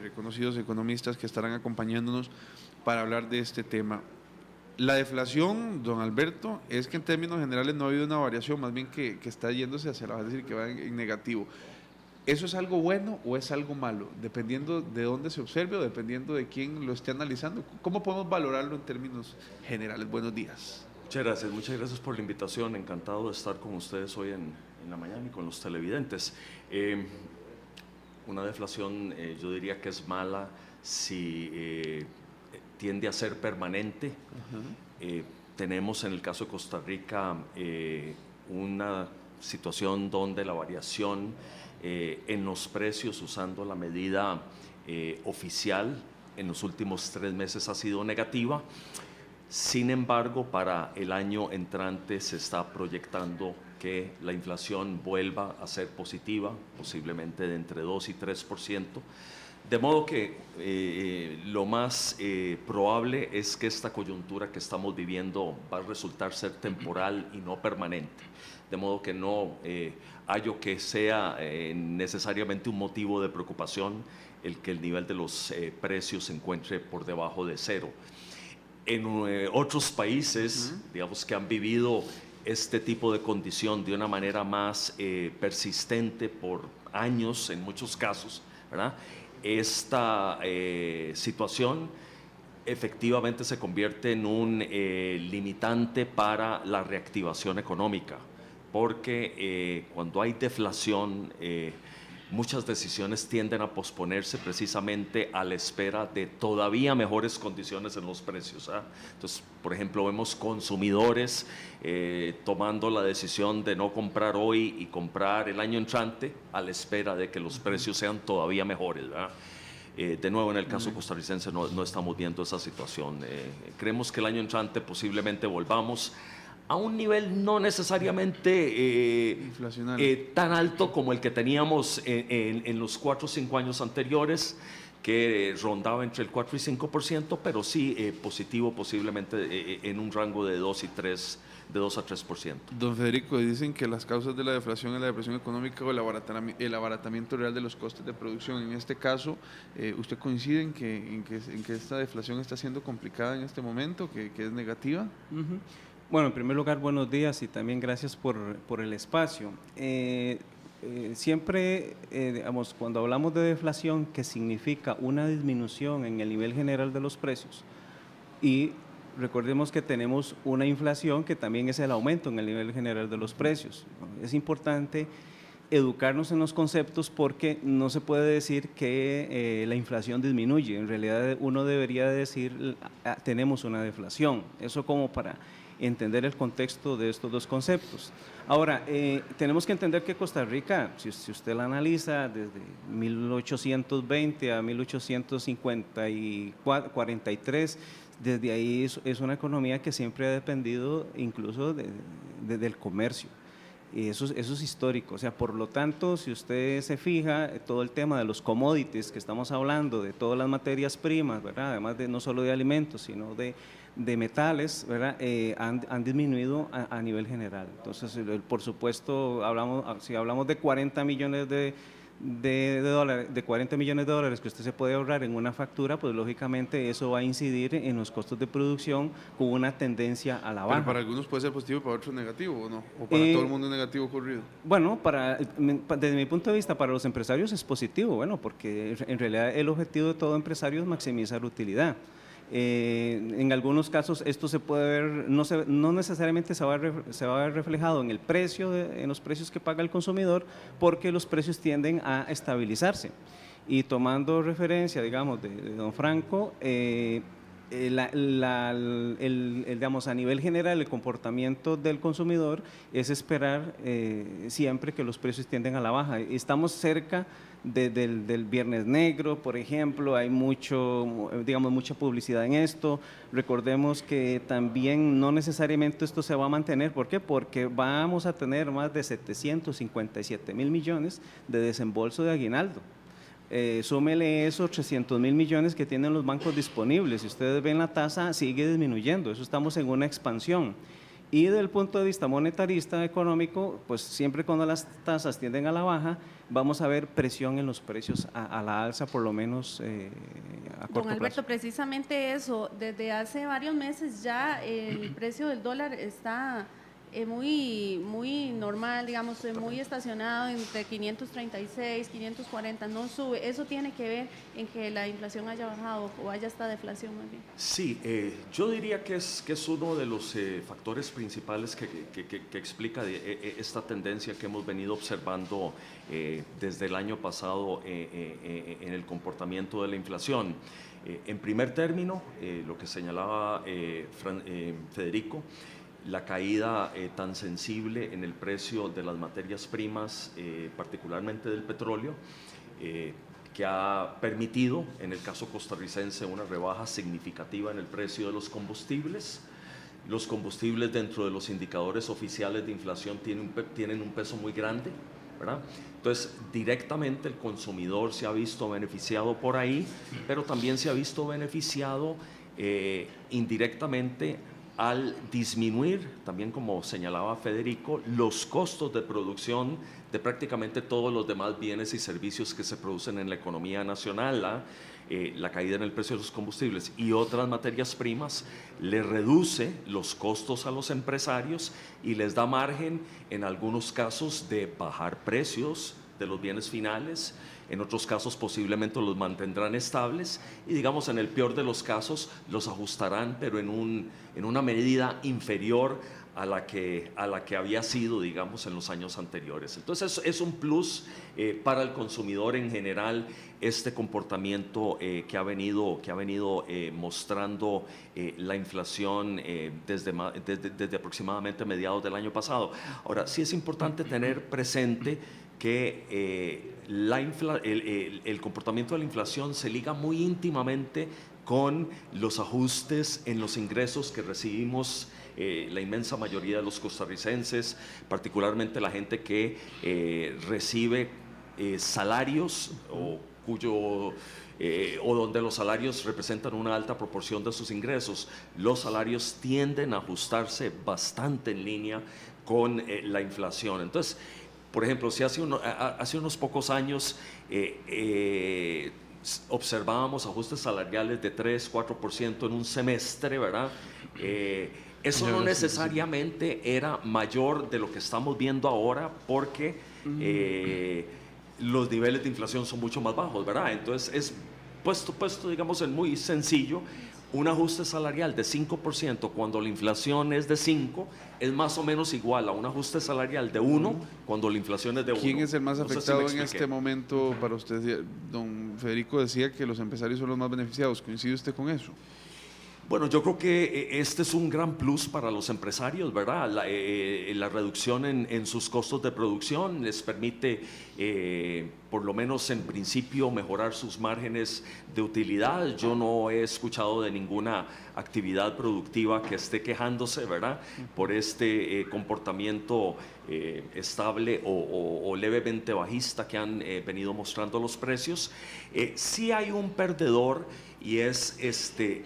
Reconocidos economistas que estarán acompañándonos para hablar de este tema. La deflación, don Alberto, es que en términos generales no ha habido una variación, más bien que está yéndose hacia la baja, es decir, que va en negativo. ¿Eso es algo bueno o es algo malo? Dependiendo de dónde se observe o dependiendo de quién lo esté analizando. ¿Cómo podemos valorarlo en términos generales? Buenos días. Muchas gracias por la invitación. Encantado de estar con ustedes hoy en la mañana y con los televidentes. Una deflación yo diría que es mala si tiende a ser permanente. Tenemos en el caso de Costa Rica una situación donde la variación en los precios usando la medida oficial en los últimos 3 meses ha sido negativa. Sin embargo, para el año entrante se está proyectando que la inflación vuelva a ser positiva, posiblemente de entre 2 y 3%. De modo que lo más probable es que esta coyuntura que estamos viviendo va a resultar ser temporal y no permanente. De modo que no hallo que sea necesariamente un motivo de preocupación el que el nivel de los precios se encuentre por debajo de cero. En otros países, digamos, que han vivido este tipo de condición de una manera más persistente por años, en muchos casos, ¿verdad? Esta situación efectivamente se convierte en un limitante para la reactivación económica, porque cuando hay deflación, muchas decisiones tienden a posponerse precisamente a la espera de todavía mejores condiciones en los precios. Entonces, por ejemplo, vemos consumidores tomando la decisión de no comprar hoy y comprar el año entrante a la espera de que los precios sean todavía mejores, ¿verdad? De nuevo, en el caso costarricense no estamos viendo esa situación. Creemos que el año entrante posiblemente volvamos a un nivel no necesariamente tan alto como el que teníamos en los 4 o 5 años anteriores, que rondaba entre el 4 y 5%, pero sí positivo posiblemente en un rango de 2 a 3%. Don Federico, dicen que las causas de la deflación es la depresión económica o el abaratamiento real de los costes de producción. En este caso, ¿usted coincide en que esta deflación está siendo complicada en este momento, que es negativa? Bueno, en primer lugar, buenos días y también gracias por el espacio. Siempre, digamos, cuando hablamos de deflación, que significa una disminución en el nivel general de los precios, y recordemos que tenemos una inflación que también es el aumento en el nivel general de los precios. Es importante educarnos en los conceptos porque no se puede decir que la inflación disminuye. En realidad uno debería decir tenemos una deflación. Eso como para entender el contexto de estos dos conceptos. Ahora, tenemos que entender que Costa Rica, si usted la analiza desde 1820 a 1843, desde ahí es una economía que siempre ha dependido incluso del comercio. Y eso es histórico, o sea, por lo tanto, si usted se fija, todo el tema de los commodities que estamos hablando, de todas las materias primas, ¿verdad? Además de no solo de alimentos, sino de metales, ¿verdad? Han disminuido a nivel general. Entonces, por supuesto, si hablamos de 40 millones de dólares, de 40 millones de dólares que usted se puede ahorrar en una factura, pues lógicamente eso va a incidir en los costos de producción con una tendencia a la baja. Pero para algunos puede ser positivo y para otros negativo, ¿o no? ¿O para todo el mundo es negativo ocurrido? Bueno, desde mi punto de vista, para los empresarios es positivo, bueno, porque en realidad el objetivo de todo empresario es maximizar utilidad. En algunos casos esto se puede ver, no necesariamente se va a ver reflejado en el precio, en los precios que paga el consumidor, porque los precios tienden a estabilizarse. Y tomando referencia, digamos, de don Franco, digamos, a nivel general el comportamiento del consumidor es esperar siempre que los precios tienden a la baja. Estamos cerca del Viernes Negro, por ejemplo, hay mucha publicidad en esto. Recordemos que también no necesariamente esto se va a mantener. ¿Por qué? Porque vamos a tener más de 757.000 millones de desembolso de aguinaldo. Súmele esos 300.000 millones que tienen los bancos disponibles. Si ustedes ven la tasa, sigue disminuyendo. Eso estamos en una expansión. Y desde el punto de vista monetarista económico, pues siempre cuando las tasas tienden a la baja, vamos a ver presión en los precios a la alza, por lo menos a corto Don Alberto, plazo. precisamente eso, desde hace varios meses ya el precio del dólar está muy normal, digamos, muy estacionado entre 536, 540, no sube. ¿Eso tiene que ver en que la inflación haya bajado o haya esta deflación más bien? Sí, yo diría que es uno de los factores principales que explica esta tendencia que hemos venido observando desde el año pasado en el comportamiento de la inflación. En primer término, lo que señalaba Federico, la caída tan sensible en el precio de las materias primas, particularmente del petróleo, que ha permitido, en el caso costarricense, una rebaja significativa en el precio de los combustibles. Los combustibles dentro de los indicadores oficiales de inflación tienen un peso muy grande, ¿verdad? Entonces, directamente el consumidor se ha visto beneficiado por ahí, pero también se ha visto beneficiado indirectamente al disminuir, también como señalaba Federico, los costos de producción de prácticamente todos los demás bienes y servicios que se producen en la economía nacional. La caída en el precio de los combustibles y otras materias primas le reduce los costos a los empresarios y les da margen en algunos casos de bajar precios de los bienes finales, en otros casos posiblemente los mantendrán estables y digamos en el peor de los casos los ajustarán, pero en una medida inferior a la que había sido, digamos, en los años anteriores. Entonces es un plus para el consumidor en general este comportamiento que ha venido mostrando la inflación desde aproximadamente mediados del año pasado. Ahora, sí es importante tener presente que el comportamiento de la inflación se liga muy íntimamente con los ajustes en los ingresos que recibimos la inmensa mayoría de los costarricenses, particularmente la gente que recibe salarios o donde los salarios representan una alta proporción de sus ingresos. Los salarios tienden a ajustarse bastante en línea con la inflación. Entonces, por ejemplo, si hace unos pocos años observábamos ajustes salariales de 3, 4% en un semestre, ¿verdad? Eso no necesariamente era mayor de lo que estamos viendo ahora porque los niveles de inflación son mucho más bajos, ¿verdad? Entonces es puesto digamos, en muy sencillo, un ajuste salarial de 5% cuando la inflación es de 5 es más o menos igual a un ajuste salarial de 1 cuando la inflación es de 1. ¿Quién es el más No sé si afectado me en expliqué. este momento para usted? Don Federico decía que los empresarios son los más beneficiados. ¿Coincide usted con eso? Bueno, yo creo que este es un gran plus para los empresarios, ¿verdad? La reducción en sus costos de producción les permite, por lo menos en principio, mejorar sus márgenes de utilidad. Yo no he escuchado de ninguna actividad productiva que esté quejándose, ¿verdad? Por este comportamiento estable o levemente bajista que han venido mostrando los precios. Sí hay un perdedor y es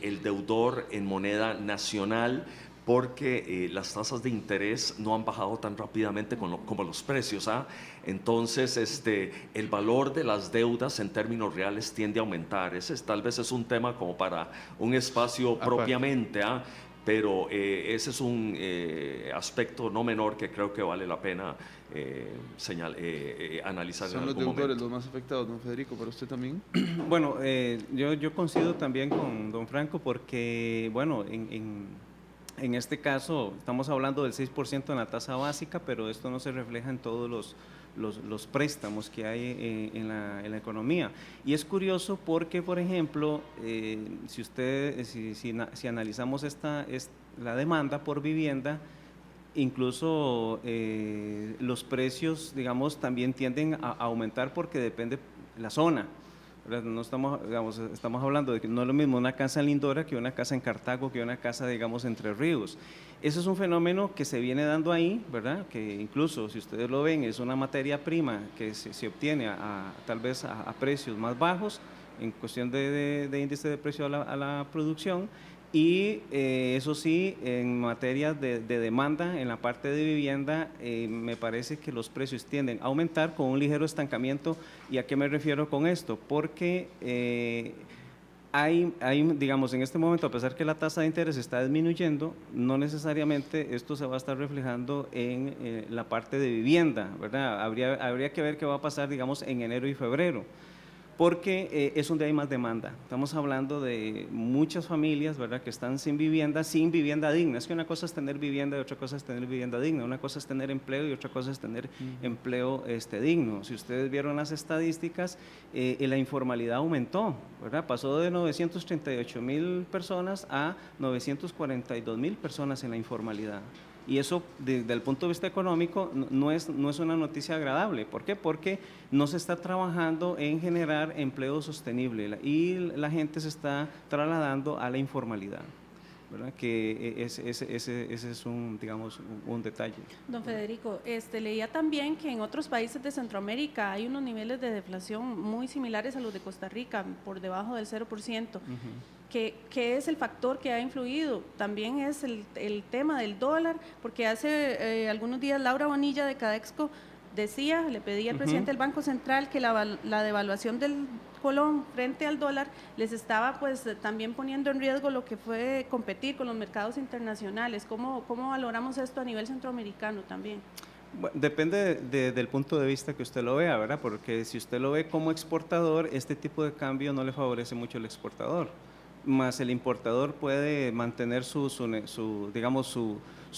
el deudor en moneda nacional porque las tasas de interés no han bajado tan rápidamente como los precios. Entonces, el valor de las deudas en términos reales tiende a aumentar. Tal vez es un tema como para un espacio propiamente, pero ese es un aspecto no menor que creo que vale la pena analizar en ¿Son los algún deudores momento. los más afectados, don Federico? ¿Para usted también? Bueno, yo coincido también con don Franco porque, bueno, en este caso estamos hablando del 6% en la tasa básica, pero esto no se refleja en todos los préstamos que hay en la economía. Y es curioso porque, por ejemplo, si analizamos la demanda por vivienda, incluso los precios, digamos, también tienden a aumentar porque depende la zona. No estamos, digamos, estamos hablando de que no es lo mismo una casa en Lindora que una casa en Cartago, que una casa, digamos, Entre Ríos. Eso es un fenómeno que se viene dando ahí, ¿verdad? Que incluso, si ustedes lo ven, es una materia prima que se obtiene tal vez a precios más bajos en cuestión de índice de precio a la producción, Y eso sí, en materia de demanda, en la parte de vivienda, me parece que los precios tienden a aumentar con un ligero estancamiento. ¿Y a qué me refiero con esto? Porque digamos, en este momento, a pesar que la tasa de interés está disminuyendo, no necesariamente esto se va a estar reflejando en la parte de vivienda, ¿verdad? Habría que ver qué va a pasar, digamos, en enero y febrero, porque es donde hay más demanda. Estamos hablando de muchas familias, ¿verdad?, que están sin vivienda digna. Es que una cosa es tener vivienda y otra cosa es tener vivienda digna. Una cosa es tener empleo y otra cosa es tener empleo digno. Si ustedes vieron las estadísticas, la informalidad aumentó, ¿verdad? Pasó de 938.000 personas a 942.000 personas en la informalidad. Y eso, desde el punto de vista económico, no es una noticia agradable. ¿Por qué? Porque no se está trabajando en generar empleo sostenible y la gente se está trasladando a la informalidad, ¿verdad? Que ese es digamos, un detalle. Don Federico, leía también que en otros países de Centroamérica hay unos niveles de deflación muy similares a los de Costa Rica, por debajo del 0%. ¿Qué es el factor que ha influido? También es el tema del dólar, porque hace algunos días Laura Bonilla de Cadexco le pedía al presidente del Banco Central que la devaluación del colón frente al dólar les estaba pues también poniendo en riesgo lo que fue competir con los mercados internacionales. ¿Cómo valoramos esto a nivel centroamericano también? Bueno, depende del punto de vista que usted lo vea, ¿verdad? Porque si usted lo ve como exportador, este tipo de cambio no le favorece mucho al exportador. Más el importador puede mantener su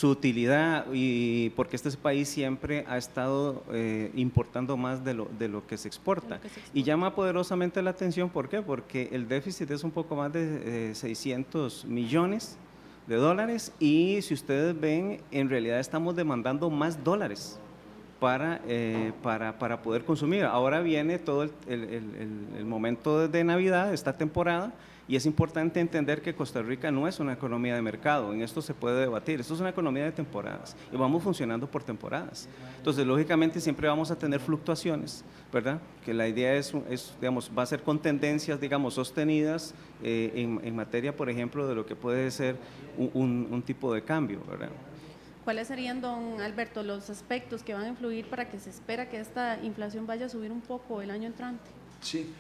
utilidad, y porque este país siempre ha estado importando más de lo que se exporta. Y llama poderosamente la atención, ¿por qué? Porque el déficit es un poco más de 600 millones de dólares, y si ustedes ven, en realidad estamos demandando más dólares para poder consumir. Ahora viene todo el momento de Navidad, esta temporada, y es importante entender que Costa Rica no es una economía de mercado. En esto se puede debatir. Esto es una economía de temporadas y vamos funcionando por temporadas. Entonces, lógicamente, siempre vamos a tener fluctuaciones, ¿verdad? Que la idea digamos, va a ser con tendencias, digamos, sostenidas en materia, por ejemplo, de lo que puede ser un tipo de cambio, ¿verdad? ¿Cuáles serían, don Alberto, los aspectos que van a influir para que se espera que esta inflación vaya a subir un poco el año entrante? Sí,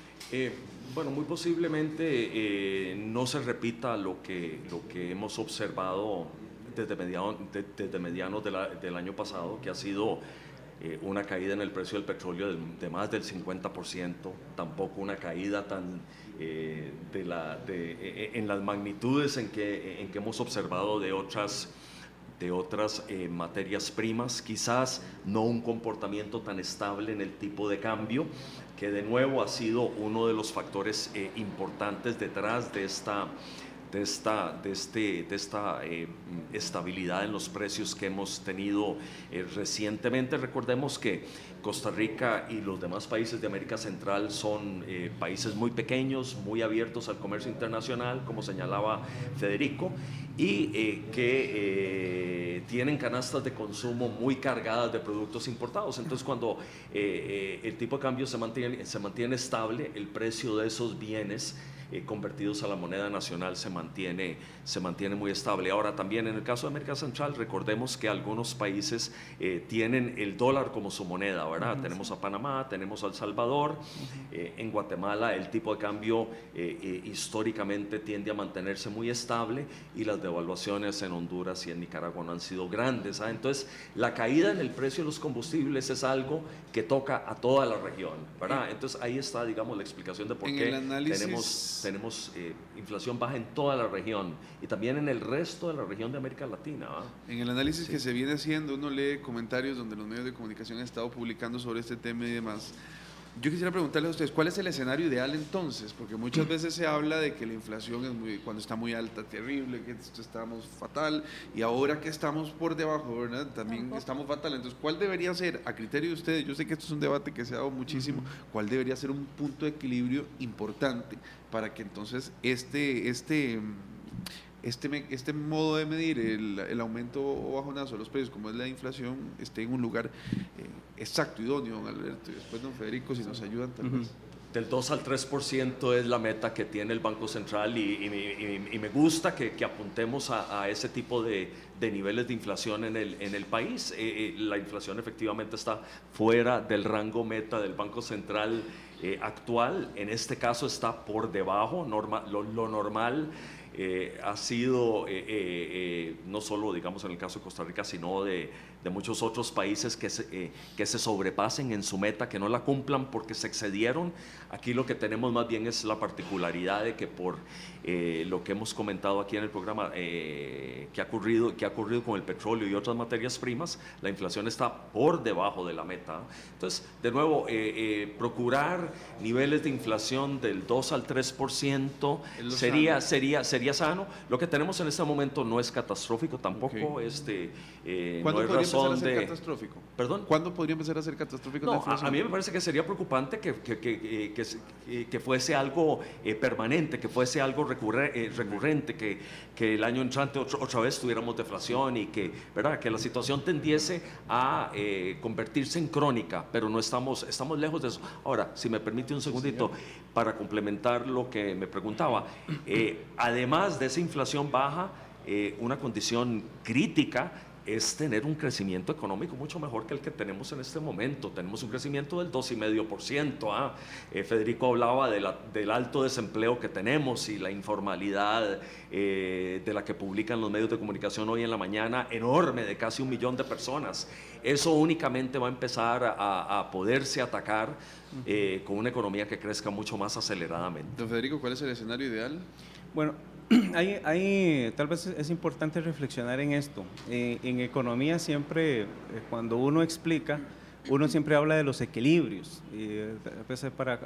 bueno, muy posiblemente no se repita lo que hemos observado desde medianos del año pasado, que ha sido una caída en el precio del petróleo de más del 50%, tampoco una caída tan en las magnitudes en que hemos observado de otras materias primas, quizás no un comportamiento tan estable en el tipo de cambio, que de nuevo ha sido uno de los factores importantes detrás de esta estabilidad en los precios que hemos tenido recientemente. Recordemos que Costa Rica y los demás países de América Central son países muy pequeños, muy abiertos al comercio internacional, como señalaba Federico, y que tienen canastas de consumo muy cargadas de productos importados. Entonces, cuando el tipo de cambio se mantiene estable, el precio de esos bienes convertidos a la moneda nacional se mantiene muy estable. Ahora, también en el caso de América Central, recordemos que algunos países tienen el dólar como su moneda, ¿verdad? Tenemos a Panamá, tenemos a El Salvador, en Guatemala el tipo de cambio históricamente tiende a mantenerse muy estable, y las devaluaciones en Honduras y en Nicaragua no han sido grandes, ¿ah? Entonces, la caída en el precio de los combustibles es algo que toca a toda la región, ¿verdad? Entonces, ahí está, digamos, la explicación de por qué tenemos inflación baja en toda la región y también en el resto de la región de América Latina, ¿verdad? En el análisis que se viene haciendo, uno lee comentarios donde los medios de comunicación han estado publicando sobre este tema y demás. Yo quisiera preguntarles a ustedes, ¿cuál es el escenario ideal entonces? Porque muchas veces se habla de que la inflación cuando está muy alta, terrible, que estamos fatal, y ahora que estamos por debajo, ¿verdad? También estamos fatal. Entonces, ¿cuál debería ser, a criterio de ustedes? Yo sé que esto es un debate que se ha dado muchísimo, ¿cuál debería ser un punto de equilibrio importante para que entonces este modo de medir el aumento o bajonazo de los precios, como es la inflación, esté en un lugar exacto, idóneo, don Alberto, y después don Federico, si nos ayudan tal vez? del 2 al 3% es la meta que tiene el Banco Central y me gusta que apuntemos a ese tipo de niveles de inflación en el país. La inflación efectivamente está fuera del rango meta del Banco Central actual. En este caso está por debajo. Lo normal ha sido no solo, digamos, en el caso de Costa Rica, sino de muchos otros países que se sobrepasen en su meta, que no la cumplan porque se excedieron. Aquí lo que tenemos más bien es la particularidad de que por lo que hemos comentado aquí en el programa, que ha ocurrido con el petróleo y otras materias primas, la inflación está por debajo de la meta. Entonces, de nuevo, procurar niveles de inflación del 2 al 3% sería sano. Lo que tenemos en este momento no es catastrófico tampoco. ¿Cuándo no hay podría empezar a razón ser de... catastrófico? ¿Perdón? ¿Cuándo podría empezar a ser catastrófico la No, inflación? a mí me parece que sería preocupante que fuese algo permanente, que fuese algo recurrente, que el año entrante otra vez tuviéramos deflación y ¿verdad? Que la situación tendiese a convertirse en crónica, pero no estamos lejos de eso. Ahora, si me permite un segundito, para complementar lo que me preguntaba, además de esa inflación baja, una condición crítica es tener un crecimiento económico mucho mejor que el que tenemos en este momento. Tenemos un crecimiento del 2,5%. Federico hablaba del alto desempleo que tenemos y la informalidad de la que publican los medios de comunicación hoy en la mañana, enorme, de casi 1 millón de personas. Eso únicamente va a empezar a poderse atacar con una economía que crezca mucho más aceleradamente. Don Federico, ¿cuál es el escenario ideal? Bueno, tal vez es importante reflexionar en esto. En economía siempre, cuando uno explica, uno siempre habla de los equilibrios, y a veces para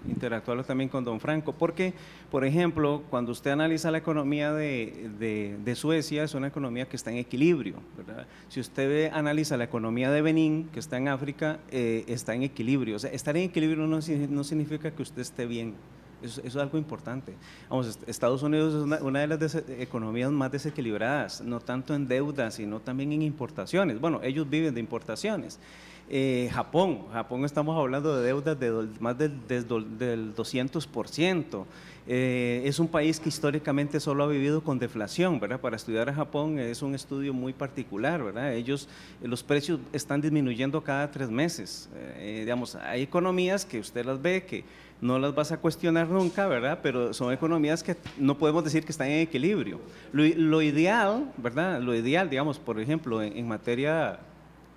interactuarlo también con don Franco, porque, por ejemplo, cuando usted analiza la economía de Suecia, es una economía que está en equilibrio, ¿verdad? Si usted analiza la economía de Benín, que está en África, está en equilibrio. O sea, estar en equilibrio no significa que usted esté bien. Eso es algo importante. Vamos, Estados Unidos es una de las economías más desequilibradas, no tanto en deuda, sino también en importaciones. Bueno, ellos viven de importaciones. Japón estamos hablando de deudas de más del 200%. Es un país que históricamente solo ha vivido con deflación, ¿verdad? Para estudiar a Japón es un estudio muy particular, ¿verdad? Los precios están disminuyendo cada 3 meses. Digamos, hay economías que usted las ve que no las vas a cuestionar nunca, ¿verdad? Pero son economías que no podemos decir que están en equilibrio. Lo ideal, ¿verdad? Lo ideal, digamos, por ejemplo, en materia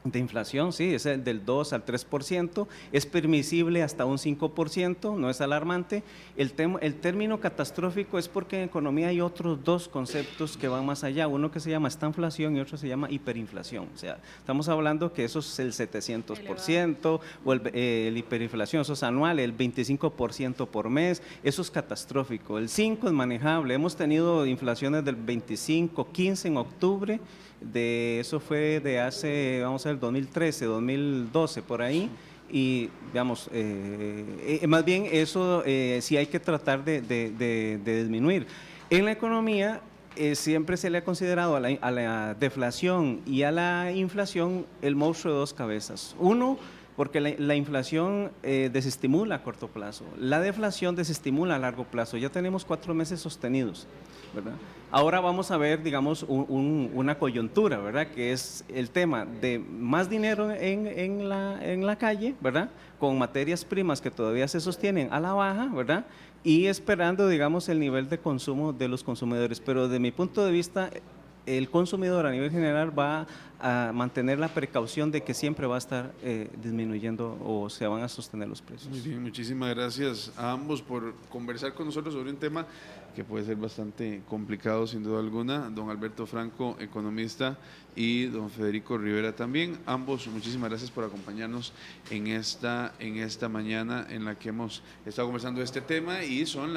de inflación, sí, es el del 2 al 3%, es permisible hasta un 5%, no es alarmante. El término catastrófico es porque en economía hay otros 2 conceptos que van más allá, uno que se llama estanflación y otro se llama hiperinflación. O sea, estamos hablando que eso es el 700%, o el hiperinflación, eso es anual, el 25% por mes, eso es catastrófico. El 5 es manejable, hemos tenido inflaciones del 25, 15 en octubre, eso fue de hace, vamos a ver, 2013, 2012, por ahí, y digamos, más bien eso sí hay que tratar de disminuir. En la economía siempre se le ha considerado a la deflación y a la inflación el monstruo de 2 cabezas. Uno, porque la inflación desestimula a corto plazo, la deflación desestimula a largo plazo. Ya tenemos 4 meses sostenidos, ¿verdad? Ahora vamos a ver, digamos, una coyuntura, ¿verdad? Que es el tema de más dinero en la calle, ¿verdad? Con materias primas que todavía se sostienen a la baja, ¿verdad? Y esperando, digamos, el nivel de consumo de los consumidores. Pero de mi punto de vista, el consumidor a nivel general va a mantener la precaución de que siempre va a estar disminuyendo o se van a sostener los precios. Muy bien, muchísimas gracias a ambos por conversar con nosotros sobre un tema que puede ser bastante complicado sin duda alguna. Don Alberto Franco, economista, y don Federico Rivera también. Ambos, muchísimas gracias por acompañarnos en esta mañana en la que hemos estado conversando de este tema, y son las